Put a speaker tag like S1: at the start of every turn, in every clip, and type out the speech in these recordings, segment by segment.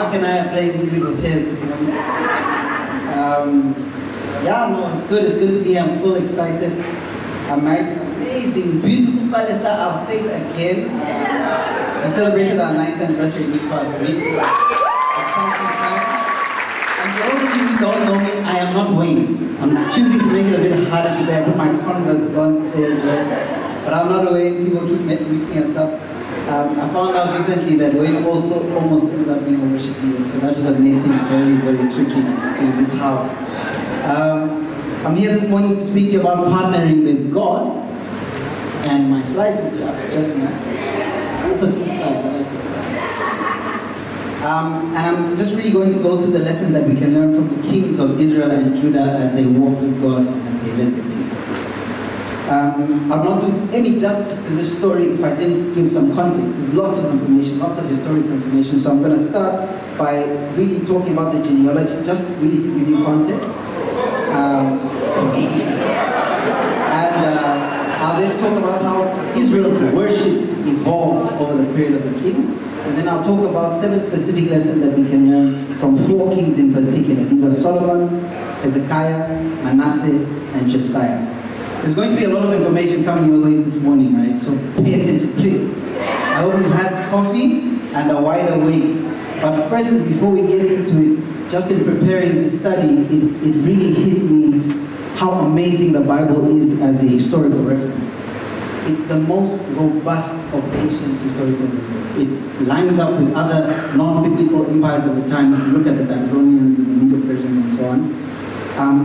S1: Mark and I are playing musical chairs this morning. Yeah, no, it's good to be here. I'm full excited. I'm married to an amazing, beautiful Palesa. I'll say it again. We celebrated our 9th anniversary this past week. Exciting time. And for all of you who don't know me, I am not Wayne. I'm choosing to make it a bit harder today. I put my Converse on today, but I'm not Wayne. People keep mixing us up. I found out recently that Wayne also almost ended up being a worship leader, so that would have made things very, very tricky in this house. I'm here this morning to speak to you about partnering with God, and my slides will be up just now. That's a good slide, I like this slide. And I'm just really going to go through the lessons that we can learn from the kings of Israel and Judah as they walk with God and as they led their people. I'll not do any justice to this story if I didn't give some context. There's lots of information, lots of historical information, so I'm going to start by really talking about the genealogy, just really to give you context. I'll then talk about how Israel's worship evolved over the period of the kings, and then I'll talk about 7 specific lessons that we can learn from 4 kings in particular. These are Solomon, Hezekiah, Manasseh, and Josiah. There's going to be a lot of information coming your way this morning, right? So pay attention, please. I hope you've had coffee and are wide awake. But first, before we get into it, just in preparing this study, it really hit me how amazing the Bible is as a historical reference. It's the most robust of ancient historical records. It lines up with other non-biblical empires of the time. If you look at the Babylonians and the Medo-Persians and so on.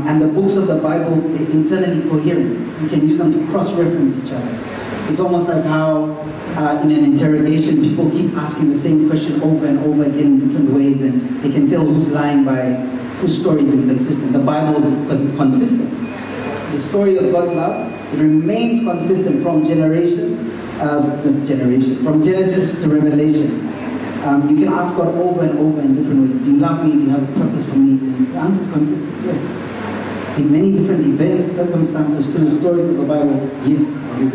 S1: And the books of the Bible, they're internally coherent. You can use them to cross-reference each other. It's almost like how in an interrogation, people keep asking the same question over and over again in different ways, and they can tell who's lying by whose story is inconsistent. The Bible is because it's consistent. The story of God's love, it remains consistent from from Genesis to Revelation. You can ask God over and over in different ways. Do you love me? Do you have a purpose for me? And the answer is consistent, yes. In many different events, circumstances, through the stories of the Bible, yes, I do.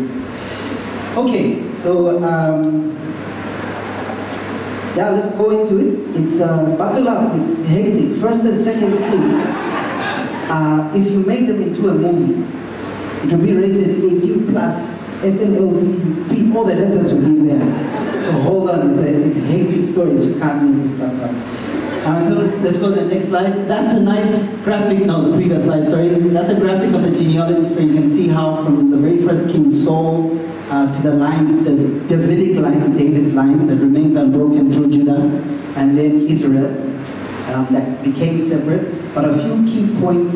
S1: Okay, so yeah, let's go into it. It's buckle up. It's hectic. 1st and 2nd Kings. If you make them into a movie, it will be rated 18+, SNLP, all the letters will be there. So hold on, it's a hectic stories. You can't make this stuff up. Let's go to the next slide. That's a nice graphic. No, the previous slide, sorry. That's a graphic of the genealogy, so you can see how from the very first king Saul to the line, the Davidic line, David's line, that remains unbroken through Judah, and then Israel, that became separate. But a few key points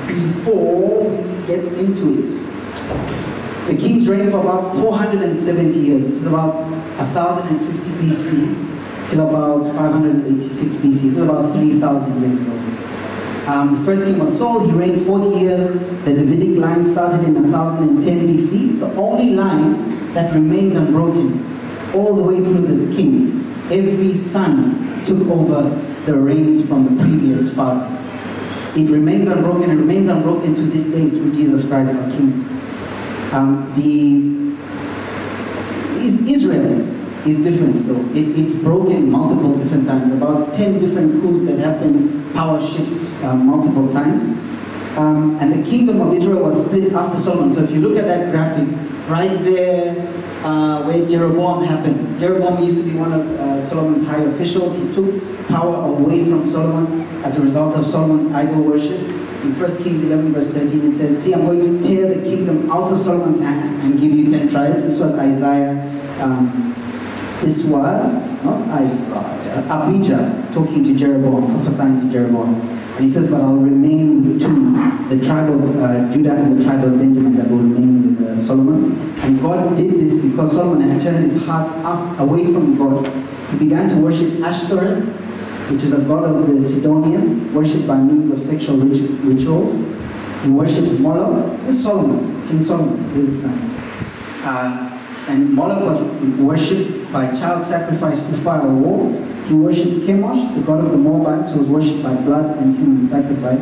S1: before we get into it. The kings reigned for about 470 years. This is about 1050 BC. Till about 586 BC, till about 3,000 years ago. The first king was Saul. He reigned 40 years. The Davidic line started in 1010 BC. It's the only line that remained unbroken all the way through the kings. Every son took over the reins from the previous father. It remains unbroken. It remains unbroken to this day through Jesus Christ, our King. Israel is different though. It's broken multiple different times. About 10 different coups that happened, power shifts multiple times. And the kingdom of Israel was split after Solomon. So if you look at that graphic, right there where Jeroboam happened. Jeroboam used to be one of Solomon's high officials. He took power away from Solomon as a result of Solomon's idol worship. In 1 Kings 11 verse 13 it says, see, I'm going to tear the kingdom out of Solomon's hand and give you 10 tribes. This was Isaiah. This was, not Isaiah, Abijah talking to Jeroboam, prophesying to Jeroboam. And he says, but I'll remain with 2, the tribe of Judah and the tribe of Benjamin that will remain with Solomon. And God did this because Solomon had turned his heart away from God. He began to worship Ashtoreth, which is a god of the Sidonians, worshipped by means of sexual rituals. He worshipped Moloch. This is Solomon, King Solomon, David's son. And Moloch was worshipped by child sacrifice to fire or war. He worshipped Chemosh, the god of the Moabites, who was worshipped by blood and human sacrifice.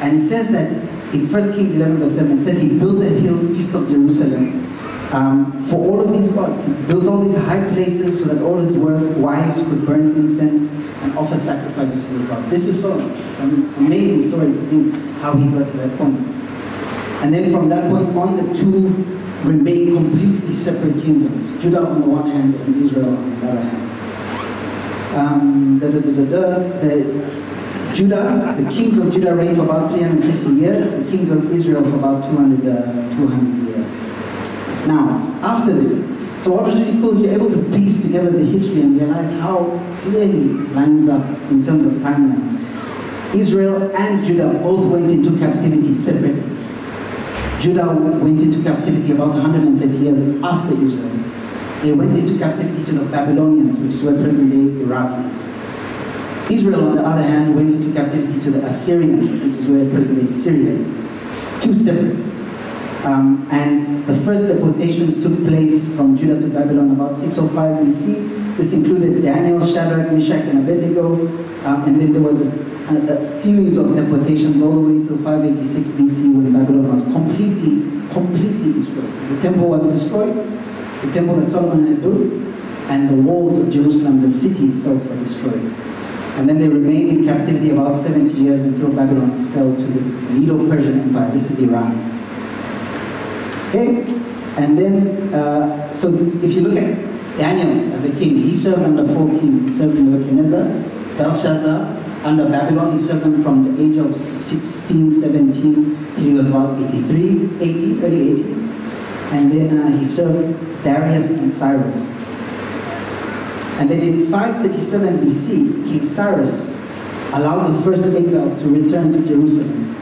S1: And it says that in 1 Kings 11 verse 7, it says he built a hill east of Jerusalem for all of these gods. He built all these high places so that all his wives could burn incense and offer sacrifices to God. This is Solomon. It's an amazing story to think how he got to that point. And then from that point on, the two remain completely separate kingdoms. Judah on the one hand and Israel on the other hand. The kings of Judah reigned for about 350 years. The kings of Israel for about 200 years. Now, after this, so what was really cool is you're able to piece together the history and realize how clearly it lines up in terms of timelines. Israel and Judah both went into captivity separately. Judah went into captivity about 130 years after Israel. They went into captivity to the Babylonians, which were present-day Iraqis. Israel, on the other hand, went into captivity to the Assyrians, which is where present-day Syria is. Two separate. And the first deportations took place from Judah to Babylon about 605 BC. This included Daniel, Shadrach, Meshach, and Abednego. And then there was a series of deportations all the way to 586 BC when Babylon was completely destroyed. The temple was destroyed, the temple that Solomon had built, and the walls of Jerusalem, the city itself, were destroyed. And then they remained in captivity about 70 years until Babylon fell to the Medo-Persian Empire. This is Iran. Okay? And then, so if you look at Daniel as a king, he served under 4 kings. He served under Nebuchadnezzar, Belshazzar. Under Babylon, he served them from the age of 16, 17, till he was about 80, early 80s. And then he served Darius and Cyrus. And then in 537 BC, King Cyrus allowed the first exiles to return to Jerusalem.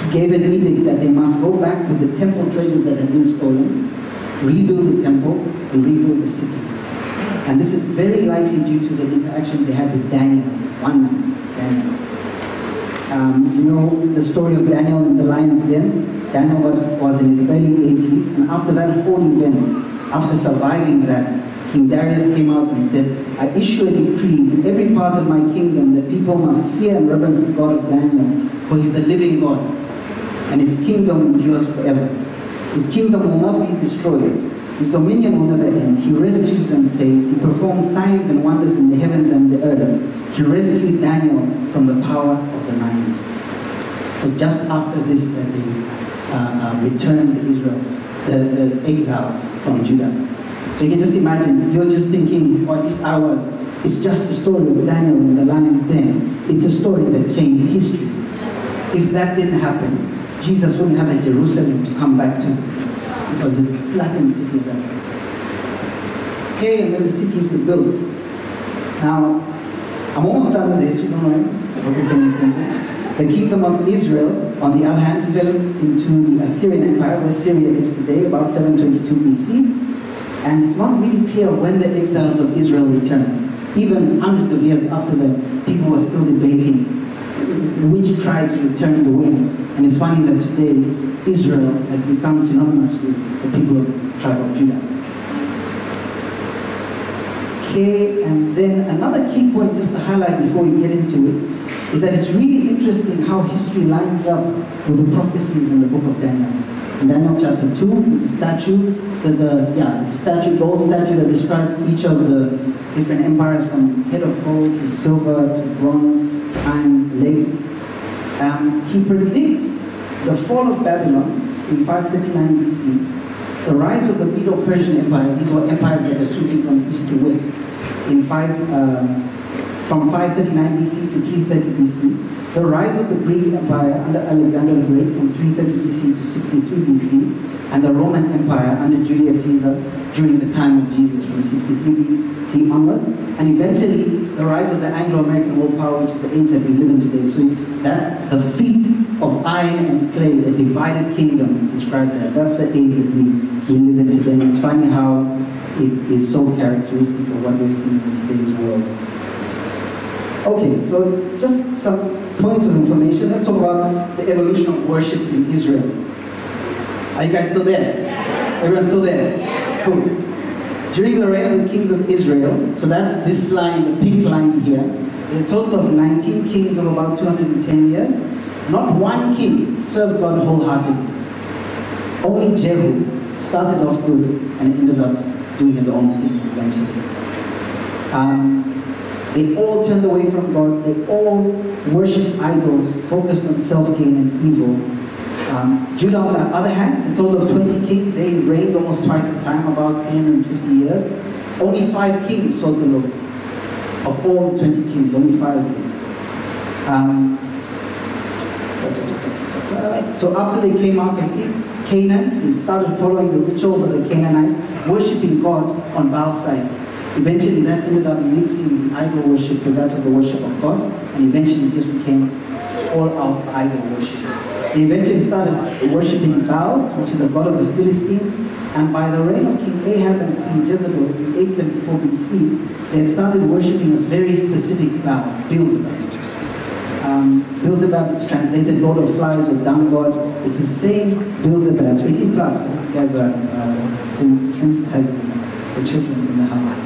S1: He gave an edict that they must go back with the temple treasures that had been stolen, rebuild the temple, and rebuild the city. And this is very likely due to the interactions they had with Daniel, one man. Daniel. You know the story of Daniel in the lion's den? Daniel was in his early 80s, and after that whole event, after surviving that, King Darius came out and said, I issue a decree in every part of my kingdom that people must fear and reverence the God of Daniel, for he is the living God, and his kingdom endures forever. His kingdom will not be destroyed. His dominion will never end. He rescues and saves. He performs signs and wonders in the heavens and the earth. He rescued Daniel from the power of the night. It was just after this that they returned the exiles from Judah. So you can just imagine, you're just thinking, or at least I was, it's just the story of Daniel in the lion's den. It's a story that changed history. If that didn't happen, Jesus wouldn't have a Jerusalem to come back to. It was a flattened city at that time. Okay, and then the cities were built. Now, I'm almost done with this, you don't mind? I hope you're paying attention. The kingdom of Israel, on the other hand, fell into the Assyrian Empire, where Syria is today, about 722 BC. And it's not really clear when the exiles of Israel returned. Even hundreds of years after that, people were still debating which tribes returned when. And it's funny that today, Israel has become synonymous with the people of the tribe of Judah. Okay, and then another key point just to highlight before we get into it is that it's really interesting how history lines up with the prophecies in the book of Daniel. In Daniel chapter 2, the statue, there's a statue, gold statue that describes each of the different empires from head of gold to silver to bronze to iron legs. He predicts the fall of Babylon in 539 BC, the rise of the Medo-Persian Empire. These were empires that were sweeping from east to west from 539 BC to 330 BC. The rise of the Greek Empire under Alexander the Great from 330 BC to 63 BC, and the Roman Empire under Julius Caesar during the time of Jesus from 63 BC onwards, and eventually the rise of the Anglo-American world power, which is the age that we live in today. So that the feat of iron and clay, a divided kingdom, is described as. That's the age that we live in today. It's funny how it is so characteristic of what we're seeing in today's world. Okay, so just some points of information. Let's talk about the evolution of worship in Israel. Are you guys still there? Yeah. Everyone's still there? Yeah. Cool. During the reign of the kings of Israel, so that's this line, the pink line here, a total of 19 kings of about 210 years. Not one king served God wholeheartedly. Only Jehu started off good and ended up doing his own thing eventually. They all turned away from God. They all worshipped idols, focused on self-gain and evil. Judah, on the other hand, it's a total of 20 kings. They reigned almost twice the time, about 350 years. Only 5 kings sought the Lord. Of all the 20 kings, only 5 did. So after they came out of Canaan, they started following the rituals of the Canaanites, worshipping God on Baal sites. Eventually that ended up mixing the idol worship with that of the worship of God, and eventually it just became all-out idol worship. They eventually started worshipping Baal, which is a god of the Philistines, and by the reign of King Ahab and Queen Jezebel in 874 BC, they had started worshipping a very specific Baal, Beelzebub. Beelzebub, it's translated Lord of Flies or Dung God. It's the same Beelzebub, 18 plus. You guys are sensitizing the children in the house.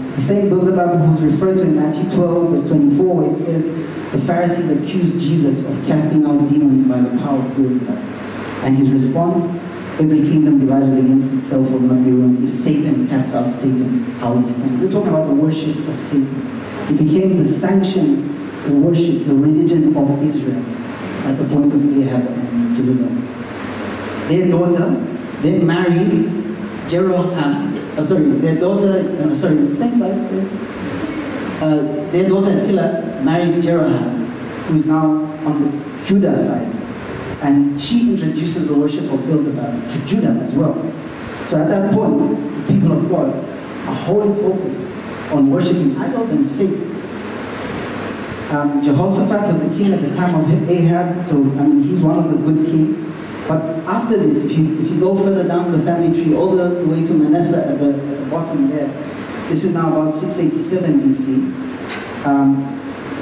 S1: It's the same Beelzebub who's referred to in Matthew 12, verse 24, where it says, the Pharisees accused Jesus of casting out demons by the power of Beelzebub. And his response, every kingdom divided against itself will not be ruined. If Satan casts out Satan, how will he stand? We're talking about the worship of Satan. It became the sanctioned worship, the religion of Israel at the point of Ahab and Jezebel. Their daughter then marries Jeroham. Their daughter, same slide, sorry. Their daughter Attila marries Jeroham, who's now on the Judah side. And she introduces the worship of Beelzebub to Judah as well. So at that point, the people of God are wholly focused on worshiping idols and Satan. Jehoshaphat was the king at the time of Ahab, so he's one of the good kings. But after this, if you go further down the family tree, all the way to Manasseh at the bottom there, this is now about 687 BC.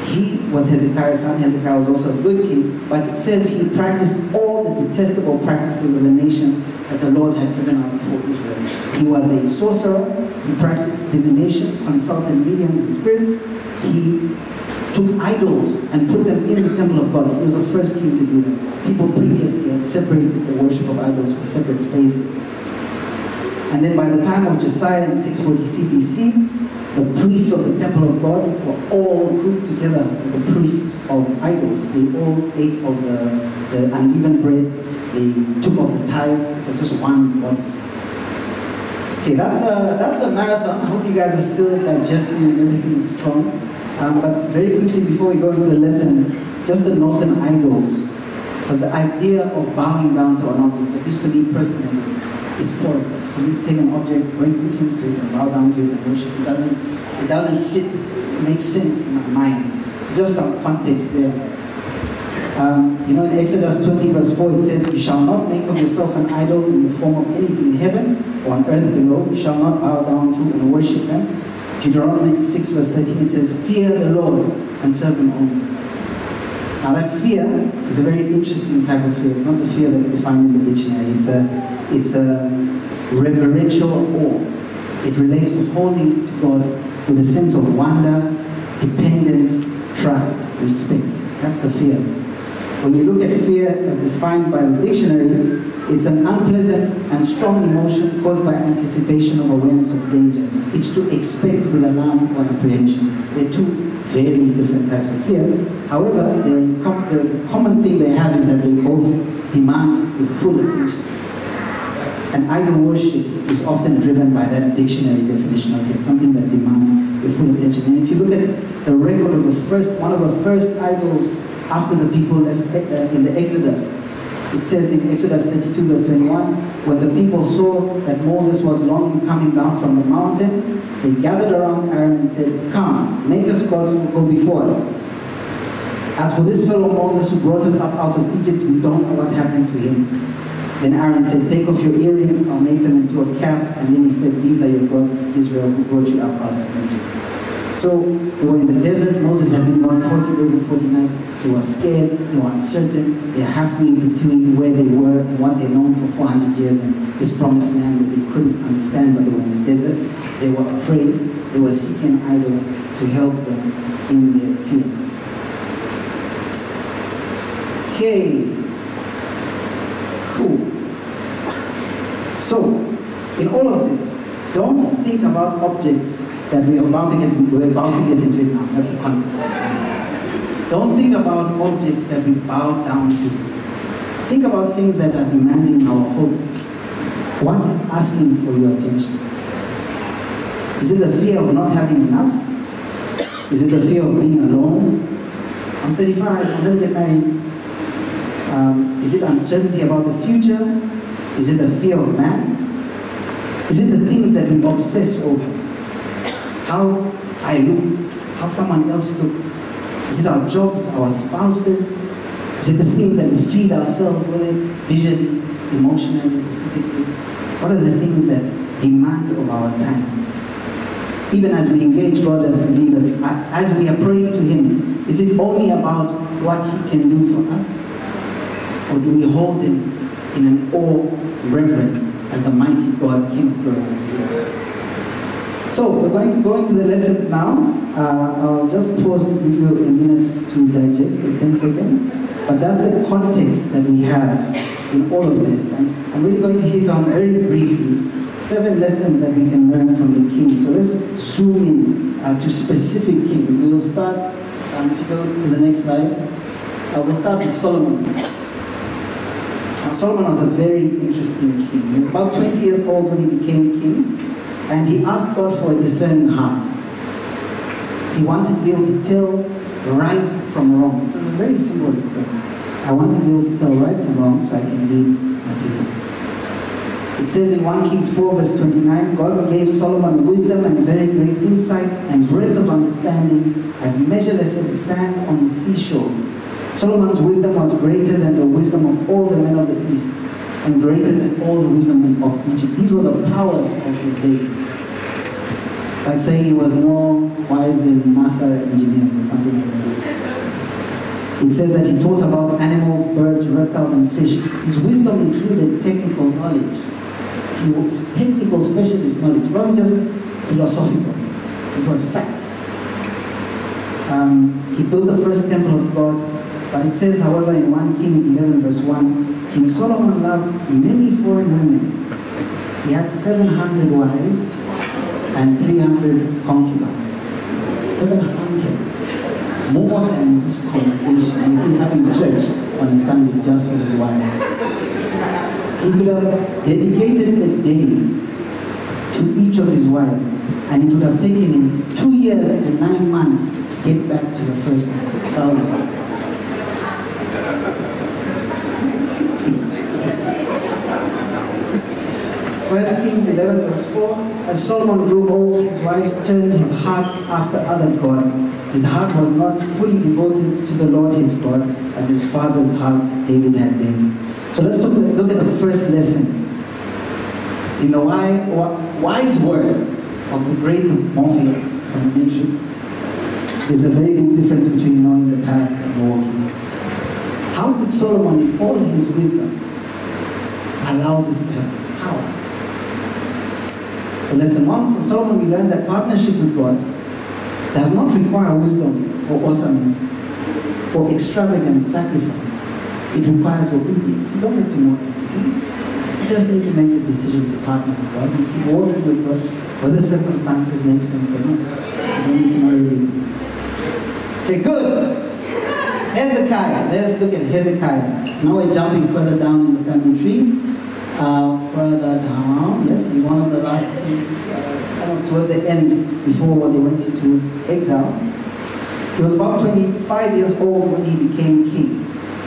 S1: He was Hezekiah's son. Hezekiah was also a good king, but it says he practiced all the detestable practices of the nations that the Lord had driven out before Israel. He was a sorcerer. He practiced divination, consulted mediums and spirits. He took idols and put them in the temple of God. He was the first king to do that. People previously had separated the worship of idols for separate spaces. And then by the time of Josiah in 640 BC, the priests of the temple of God were all grouped together with the priests of idols. They all ate of the unleavened bread. They took off the tithe. It was just one body. Okay, that's a marathon. I hope you guys are still digesting and everything is strong. But very quickly before we go into the lessons, just a note on idols. Because the idea of bowing down to an object, at least to me personally, it's foreign. For me to take an object, bring incense to it and bow down to it and worship, it doesn't sit, make sense in my mind. So just some context there. In Exodus 20 verse 4 it says, you shall not make of yourself an idol in the form of anything in heaven or on earth below. You shall not bow down to and worship them. Deuteronomy 6 verse 13 it says, fear the Lord and serve him only. Now that fear is a very interesting type of fear. It's not the fear that's defined in the dictionary. It's a reverential awe. It relates to holding to God with a sense of wonder, dependence, trust, respect. That's the fear. When you look at fear as defined by the dictionary, it's an unpleasant and strong emotion caused by anticipation of awareness of danger. It's to expect with alarm or apprehension. They're two very different types of fears. However, the common thing they have is that they both demand with full attention. And idol worship is often driven by that dictionary definition of it, something that demands with full attention. And if you look at the record of one of the first idols after the people left in the Exodus, it says in Exodus 32 verse 21, when the people saw that Moses was longing coming down from the mountain, they gathered around Aaron and said, come, make us gods who will go before us. As for this fellow Moses who brought us up out of Egypt, we don't know what happened to him. Then Aaron said, take off your earrings, I'll make them into a cap. And then he said, these are your gods, Israel, who brought you up out of Egypt. So they were in the desert. Moses had been gone 40 days and 40 nights. They were scared, they were uncertain. They're halfway in between where they were and what they'd known for 400 years and this promised land that they couldn't understand, but they were in the desert. They were afraid. They were seeking an idol to help them in their fear. Okay. Cool. So, in all of this, don't think about objects that we're about to get into it now. That's the context. Don't think about objects that we bow down to. Think about things that are demanding our focus. What is asking for your attention? Is it the fear of not having enough? Is it the fear of being alone? I'm 35, I'm going to get married. Is it uncertainty about the future? Is it the fear of man? Is it the things that we obsess over? How I look, how someone else looks? Is it our jobs, our spouses? Is it the things that we feed ourselves, whether it's visually, emotionally, physically? What are the things that demand of our time? Even as we engage God as believers, as we are praying to Him, is it only about what He can do for us? Or do we hold Him in an awe reverence as the mighty God, King of glory that He is? So, we're going to go into the lessons now. I'll just pause to give you a minute to digest, 10 seconds. But that's the context that we have in all of this. And I'm really going to hit on very briefly 7 lessons that we can learn from the king. So let's zoom in to specific kings. We will start, if you go to the next slide, we'll start with Solomon. Solomon was a very interesting king. He was about 20 years old when he became king, and he asked God for a discerning heart. He wanted to be able to tell right from wrong. It was a very simple request. I want to be able to tell right from wrong so I can lead my people. It says in 1 Kings 4 verse 29, God gave Solomon wisdom and very great insight and breadth of understanding as measureless as the sand on the seashore. Solomon's wisdom was greater than the wisdom of all the men of the East and greater than all the wisdom of Egypt. These were the powers of the day. Like saying he was more wise than NASA engineers or something like that. It says that he taught about animals, birds, reptiles, and fish. His wisdom included technical knowledge. He was technical specialist knowledge, not just philosophical. It was fact. He built the first temple of God, but it says, however, in 1 Kings 11 verse 1, King Solomon loved many foreign women. He had 700 wives and 300 concubines. 700. More than this congregation. He'd be having church on a Sunday just for his wives. He could have dedicated a day to each of his wives, and it would have taken him 2 years and 9 months to get back to the first 1,000. First Kings 11 verse 4, as Solomon grew old, his wives turned his heart after other gods. His heart was not fully devoted to the Lord his God, as his father's heart David had been. So let's look at the first lesson. In the wise words of the great Morpheus from the Matrix, there's a very big difference between knowing the path and walking it. How could Solomon, in all his wisdom, allow this to happen? How? So lesson 1 from Solomon, we learned that partnership with God does not require wisdom or awesomeness or extravagant sacrifice. It requires obedience. You don't need to know everything. You just need to make the decision to partner with God and keep walking with God, whether circumstances make sense or not. You don't need to know everything. Okay, good. Hezekiah. Let's look at Hezekiah. So now we're jumping further down in the family tree. Further down, yes, he's one of the last kings, almost towards the end before they went into exile. He was about 25 years old when he became king.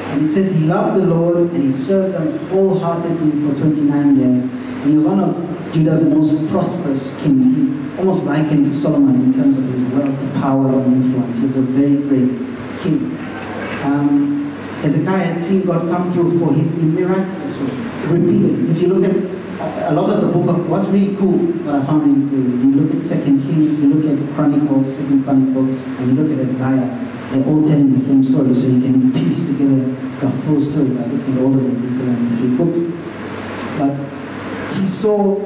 S1: And it says he loved the Lord and he served them wholeheartedly for 29 years. And he was one of Judah's most prosperous kings. He's almost likened to Solomon in terms of his wealth, power, and influence. He was a very great king. Hezekiah had seen God come through for him in miraculous ways, repeatedly. If you look at a lot of the book of what's really cool, what I found really cool is you look at 2 Kings, you look at Chronicles, 2 Chronicles, and you look at Isaiah. They're all telling the same story, so you can piece together the full story by looking at all of the detail in the 3 books. But he saw.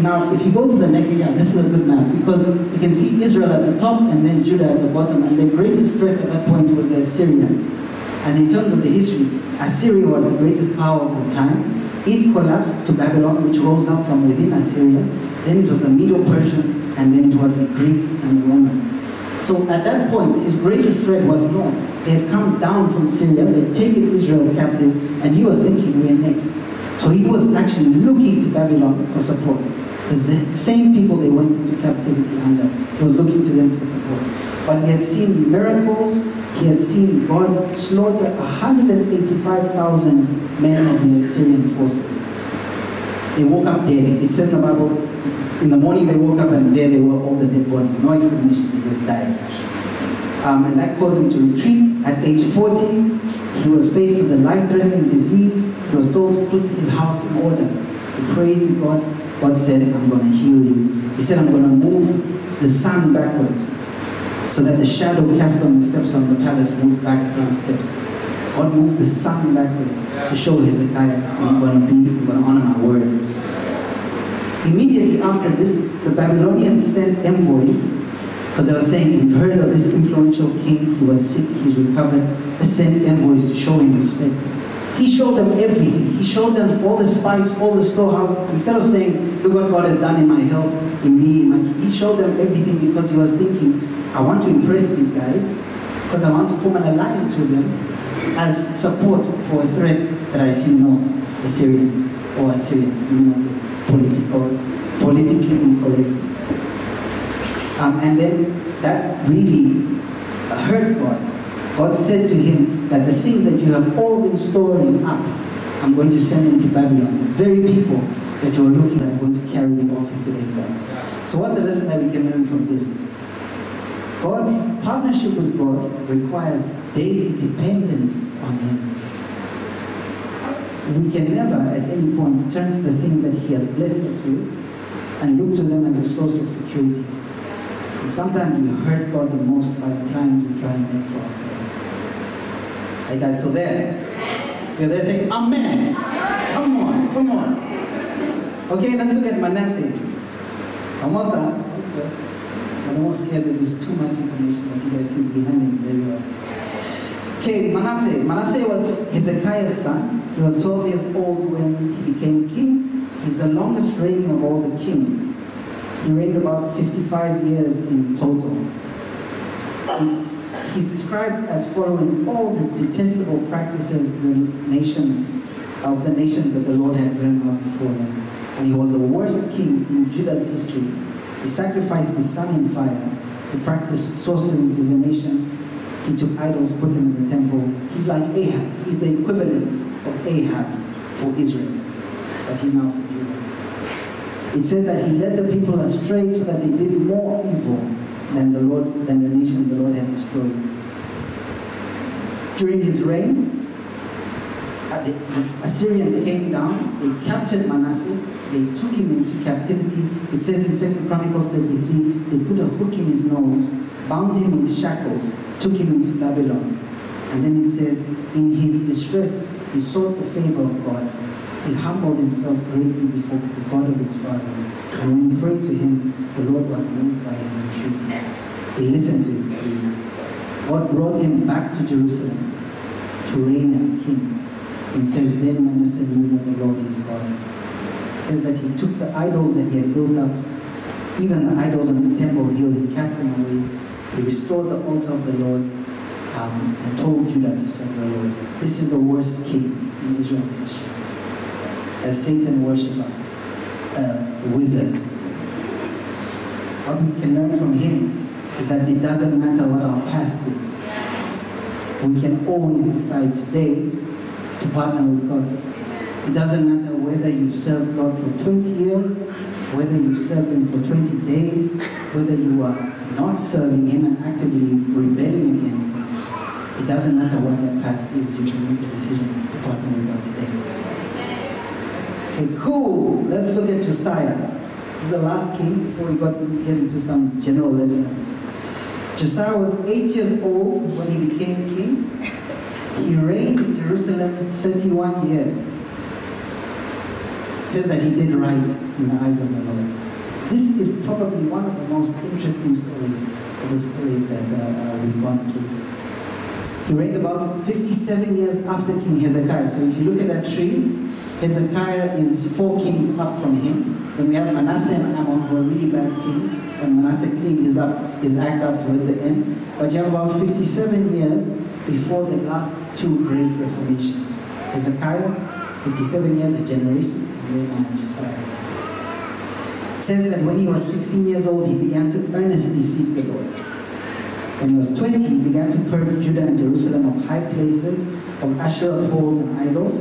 S1: Now, if you go to the next year, this is a good map, because you can see Israel at the top and then Judah at the bottom, and the greatest threat at that point was the Assyrians. And in terms of the history, Assyria was the greatest power of the time. It collapsed to Babylon, which rose up from within Assyria. Then it was the Medo-Persians, and then it was the Greeks and the Romans. So at that point, his greatest threat was north. They had come down from Syria, they had taken Israel captive, and he was thinking, we're next. So he was actually looking to Babylon for support. The same people they went into captivity under, he was looking to them for support. But he had seen miracles, he had seen God slaughter 185,000 men of the Assyrian forces. They woke up dead. It says in the Bible, in the morning they woke up and there they were, all the dead bodies. No explanation, they just died. And that caused him to retreat. At age 40, he was faced with a life-threatening disease. He was told to put his house in order. He prayed to God. God said, I'm going to heal you. He said, I'm going to move the sun backwards so that the shadow cast on the steps of the palace moved back 10 steps. God moved the sun backwards to show Hezekiah, I'm going to honor my word. Immediately after this, the Babylonians sent envoys, because they were saying, we've heard of this influential king, he was sick, he's recovered. They sent envoys to show him respect. He showed them everything. He showed them all the spice, all the storehouses. Instead of saying, look what God has done in my health, in me, he showed them everything because he was thinking, I want to impress these guys because I want to form an alliance with them as support for a threat that I see north, Assyrians, or Assyrians, politically incorrect. And then that really hurt God. God said to him that the things that you have all been storing up, I'm going to send into Babylon. The very people that you're looking at are going to carry you off into exile. So what's the lesson that we can learn from this? Partnership with God requires daily dependence on Him. We can never at any point turn to the things that He has blessed us with and look to them as a source of security. And sometimes we hurt God the most by the plans we try and make for ourselves. Are you guys still there? You're there saying, Amen. Come on, come on. Okay, let's look at Manasseh. Almost done. I was almost scared that there's too much information that you guys seem to be handling very well. Okay, Manasseh. Manasseh was Hezekiah's son. He was 12 years old when he became king. He's the longest reigning of all the kings. He reigned about 55 years in total. He's described as following all the detestable practices of the nations that the Lord had driven out before them. And he was the worst king in Judah's history. He sacrificed the sun in fire. He practiced sorcery and divination. He took idols, put them in the temple. He's like Ahab. He's the equivalent of Ahab for Israel. But he's now for Judah. It says that he led the people astray so that they did more evil than the nations the Lord had destroyed. During his reign, the Assyrians came down, they captured Manasseh, they took him into captivity. It says in 2 Chronicles 33, they put a hook in his nose, bound him in shackles, took him into Babylon. And then it says, in his distress, he sought the favor of God. He humbled himself greatly before the God of his fathers. And when he prayed to him, the Lord was moved by his entreaty. He listened to his plea. God brought him back to Jerusalem to reign as king. It says, then Manasseh knew that the Lord is God. It says that he took the idols that he had built up, even the idols on the temple hill, he cast them away. He restored the altar of the Lord and told Judah to serve the Lord. This is the worst king in Israel's history. A Satan worshipper, a wizard. What we can learn from him is that it doesn't matter what our past is. We can always decide today to partner with God. It doesn't matter whether you've served God for 20 years, whether you've served Him for 20 days, whether you are not serving Him and actively rebelling against Him. It doesn't matter what that past is, you can make a decision to partner with God today. Okay, cool. Let's look at Josiah. This is the last king before we get into some general lessons. Josiah was 8 years old when he became king. He reigned in Jerusalem 31 years. It says that he did right in the eyes of the Lord. This is probably one of the most interesting stories of the stories that we've gone through. He reigned about 57 years after King Hezekiah. So if you look at that tree, Hezekiah is 4 kings up from him. Then we have Manasseh and Ammon, who are really bad kings, and Manasseh cleaned his act up towards the end. But you have about 57 years before the last two great reformations. Hezekiah, 57 years, a generation, and then Josiah. It says that when he was 16 years old, he began to earnestly seek the Lord. When he was 20, he began to purge Judah and Jerusalem of high places, of Asherah poles and idols.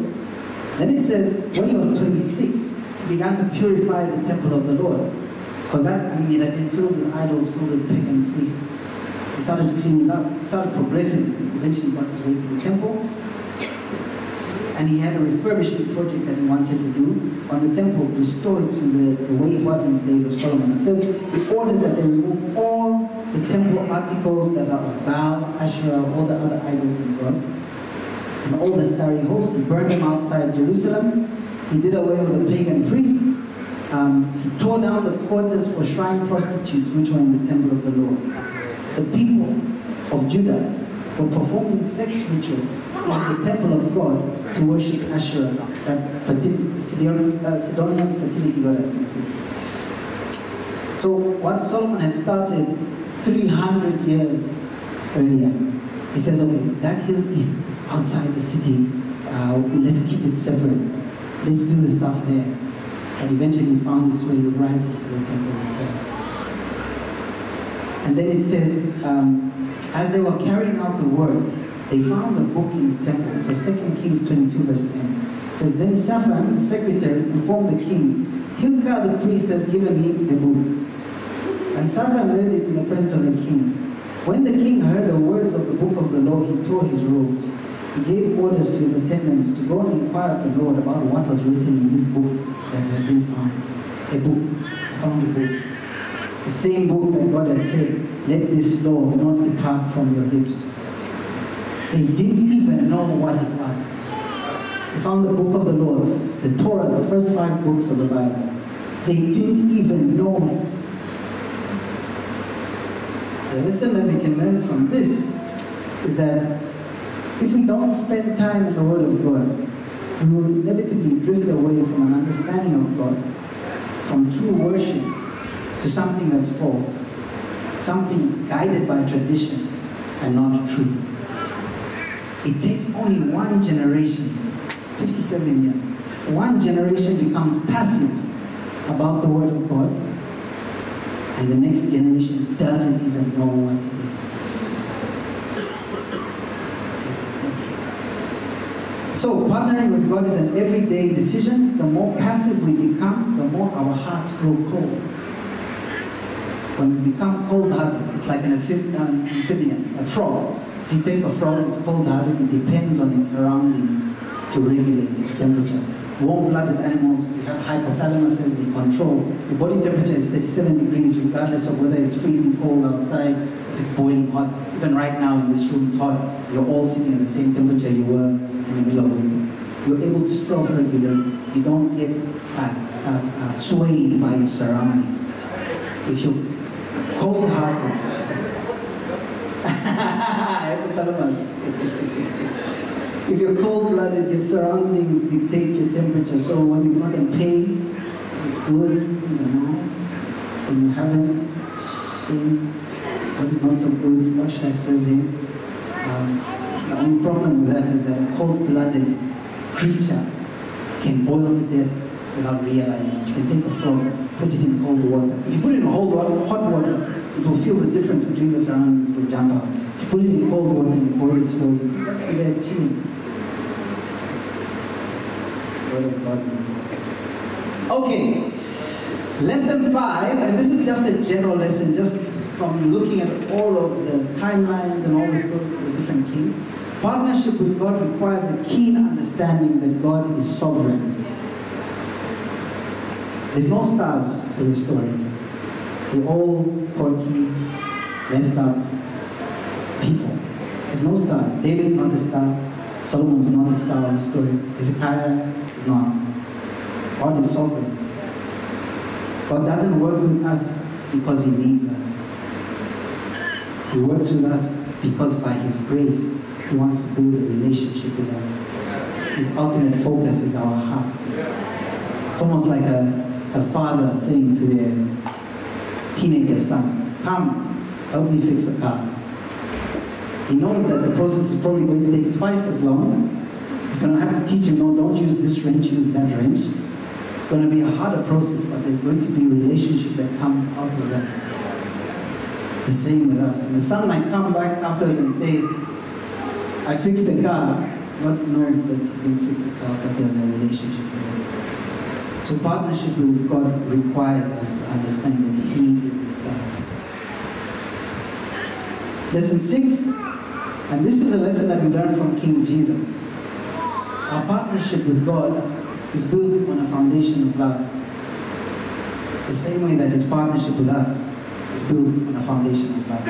S1: Then it says, when he was 26, he began to purify the temple of the Lord. Because that, it had been filled with idols, filled with pagan priests. He started cleaning up, he started progressing, eventually got his way to the temple. And he had a refurbishment project that he wanted to do on the temple, restore it to the way it was in the days of Solomon. It says he ordered that they remove all the temple articles that are of Baal, Asherah, all the other idols and gods, and all the starry hosts. He burned them outside Jerusalem. He did away with the pagan priests. He tore down the quarters for shrine prostitutes which were in the temple of the Lord. The people of Judah were performing sex rituals in the temple of God to worship Asherah, that Sidonian fertility god. So what Solomon had started 300 years earlier, he says, okay, that hill is outside the city, let's keep it separate. Let's do the stuff there. And eventually found its way right into the temple itself. And then it says, as they were carrying out the work, they found a book in the temple. It was 2 Kings 22 verse 10. It says, then Shaphan, the secretary, informed the king, Hilkiah the priest has given me a book. And Shaphan read it in the presence of the king. When the king heard the words of the book of the law, he tore his robes. He gave orders to his attendants to go and inquire of the Lord about what was written in this book that had been found. A book. Found a book. The same book that God had said, let this law not depart from your lips. They didn't even know what it was. They found the book of the law, the Torah, the first 5 books of the Bible. They didn't even know it. The lesson that we can learn from this is that if we don't spend time in the Word of God, we will inevitably drift away from an understanding of God, from true worship, to something that's false, something guided by tradition and not truth. It takes only one generation, 57 years, one generation becomes passive about the Word of God, and the next generation doesn't even know what it is. So partnering with God is an everyday decision. The more passive we become, the more our hearts grow cold. When we become cold-hearted, it's like an amphibian, a frog. If you take a frog, it's cold-hearted, it depends on its surroundings to regulate its temperature. Warm-blooded animals, we have hypothalamuses, they control. The body temperature is 37 degrees regardless of whether it's freezing cold outside, if it's boiling hot. Even right now in this room, it's hot. You're all sitting at the same temperature you were in the middle of winter. You're able to self-regulate. You don't get swayed by your surroundings. If you're cold-hearted, if you're cold-blooded, your surroundings dictate your temperature. So when you've got in pain, it's good, things are nice. When you haven't, shame, what is not so good, what should I serve him? The only problem with that is that a cold-blooded creature can boil to death without realizing it. You can take a frog, put it in cold water. If you put it in hot water, it will feel the difference between the surroundings, it will jump out. If you put it in cold water and you boil it slowly, it will just be there chilling. Okay, lesson 5, and this is just a general lesson, just from looking at all of the timelines and all the stories of the different kings. Partnership with God requires a keen understanding that God is sovereign. There's no stars to the story. They're all quirky, messed up people. There's no star. David's not a star. Solomon's not a star of the story. Hezekiah is not. God is sovereign. God doesn't work with us because he needs us. He works with us because by his grace, he wants to build a relationship with us. His ultimate focus is our hearts. It's almost like a father father saying to their teenager son, come, help me fix the car. He knows that the process is probably going to take twice as long. He's going to have to teach him, no, don't use this wrench, use that wrench. It's going to be a harder process, but there's going to be a relationship that comes out of that. It's the same with us. And the son might come back afterwards and say, I fixed the car. God knows that he didn't fix the car, but there's a relationship there. So partnership with God requires us to understand that He is the star. Lesson 6, and this is a lesson that we learned from King Jesus. Our partnership with God is built on a foundation of love. The same way that His partnership with us is built on a foundation of love.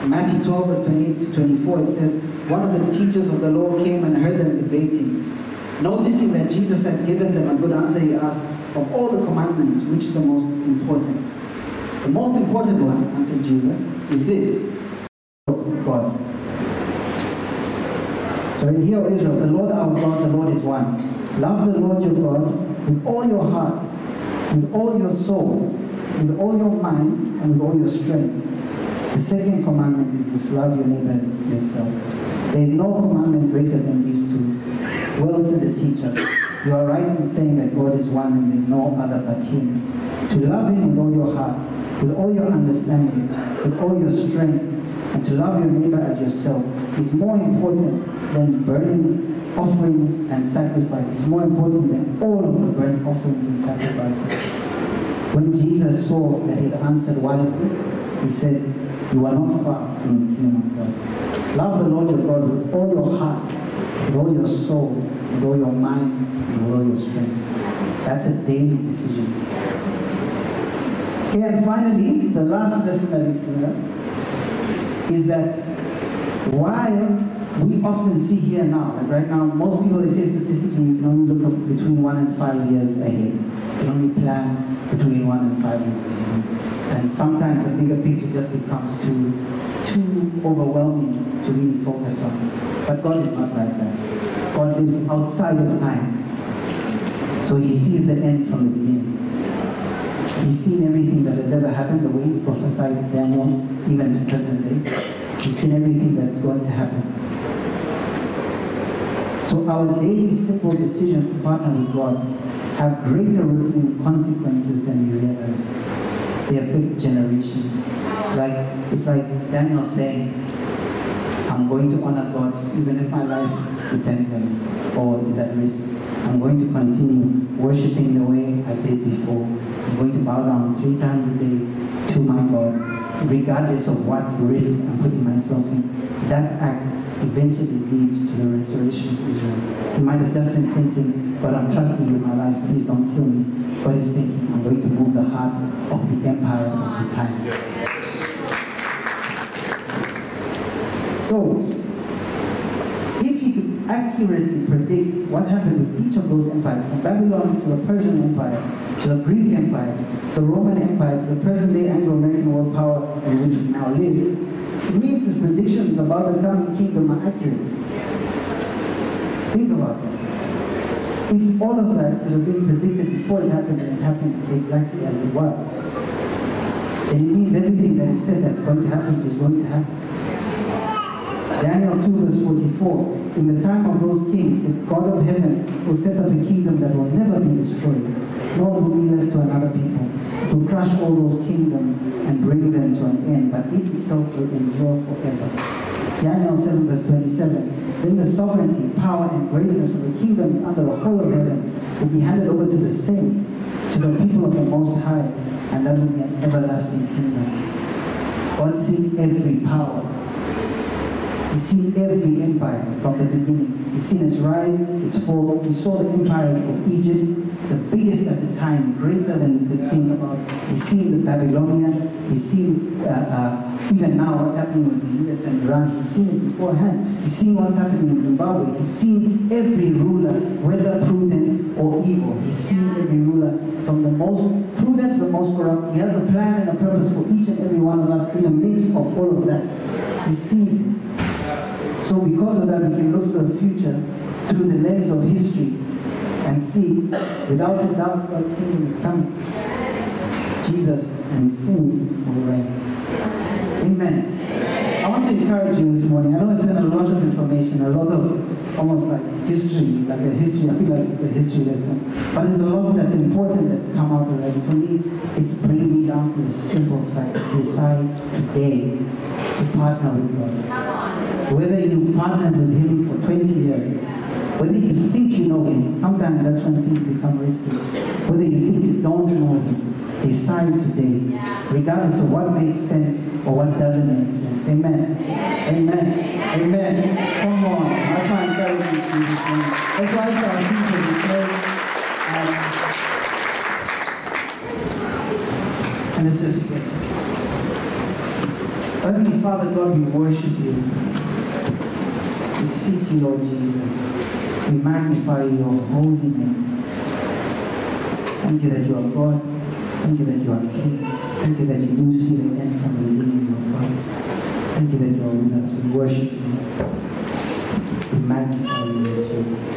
S1: In Matthew 12, verse 28 to 24, it says, one of the teachers of the law came and heard them debating. Noticing that Jesus had given them a good answer, he asked, of all the commandments, which is the most important? The most important one, answered Jesus, is this: God. So hear, O Israel, the Lord our God, the Lord is one. Love the Lord your God with all your heart, with all your soul, with all your mind, and with all your strength. The second commandment is this: love your neighbor as yourself. There is no commandment greater than these two. Well said the teacher, you are right in saying that God is one and there is no other but Him. To love Him with all your heart, with all your understanding, with all your strength, and to love your neighbor as yourself is more important than burning offerings and sacrifices. More important than all of the burnt offerings and sacrifices. When Jesus saw that he had answered wisely, he said, you are not far from the kingdom of God. Love the Lord your God with all your heart, with all your soul, with all your mind, and with all your strength. That's a daily decision. Okay, and finally, the last lesson that we can learn is that while we often see here now, like right now, most people, they say statistically, you can only look up between 1 and 5 years ahead. You can only plan between 1 and 5 years ahead. And sometimes the bigger picture just becomes too overwhelming to really focus on. But God is not like that. God lives outside of time. So He sees the end from the beginning. He's seen everything that has ever happened, the way He's prophesied to Daniel, even to present day. He's seen everything that's going to happen. So our daily simple decisions to partner with God have greater rippling consequences than we realize. They affect generations. It's like Daniel saying, I'm going to honor God even if my life depends on it or is at risk. I'm going to continue worshiping the way I did before. I'm going to bow down 3 times a day to my God, regardless of what risk I'm putting myself in. That act eventually leads to the restoration of Israel. He might have just been thinking, God, I'm trusting you in my life, please don't kill me. God is thinking, I'm going to move the heart of the empire of the time. So, if he could accurately predict what happened with each of those empires, from Babylon to the Persian Empire, to the Greek Empire, to the Roman Empire, to the present-day Anglo-American world power in which we now live, it means his predictions about the coming kingdom are accurate. Think about that. If all of that could have been predicted before it happened, and it happens exactly as it was, then it means everything that he said that's going to happen is going to happen. Daniel 2 verse 44, in the time of those kings, the God of heaven will set up a kingdom that will never be destroyed, nor will be left to another people. It will crush all those kingdoms and bring them to an end, but it itself will endure forever. Daniel 7 verse 27, then the sovereignty, power, and greatness of the kingdoms under the whole of heaven will be handed over to the saints, to the people of the Most High, and that will be an everlasting kingdom. God sees every power. He's seen every empire from the beginning. He's seen its rise, its fall. He saw the empires of Egypt, the biggest at the time, greater than we could think about. He's seen the Babylonians. He's seen even now what's happening with the US and Iran. He's seen it beforehand. He's seen what's happening in Zimbabwe. He's seen every ruler, whether prudent or evil. He's seen every ruler from the most prudent to the most corrupt. He has a plan and a purpose for each and every one of us in the midst of all of that. He sees it. So because of that, we can look to the future through the lens of history and and see, without a doubt, God's kingdom is coming. Jesus and his sins will reign. Amen. I want to encourage you this morning. I know it's been a lot of information, a lot of almost like history, like a history. I feel like it's a history lesson. But there's a lot that's important that's come out of that. And for me, it's bringing me down to the simple fact. Decide today to partner with God. Whether you partnered with him for 20 years, whether you think you know him, sometimes that's when things become risky. Whether you think you don't know him, decide today, regardless of what makes sense or what doesn't make sense. Amen. Amen. Amen. Come on. That's why I encourage you to this morning. That's why it's our people to pray. And let's just pray. Heavenly Father, God, we worship you. We seek you, Lord Jesus. We magnify your holy name. Thank you that you are God. Thank you that you are King. Thank you that you do see the end from the beginning, Lord God. Thank you that you are with us. We worship you. We magnify you, Lord Jesus.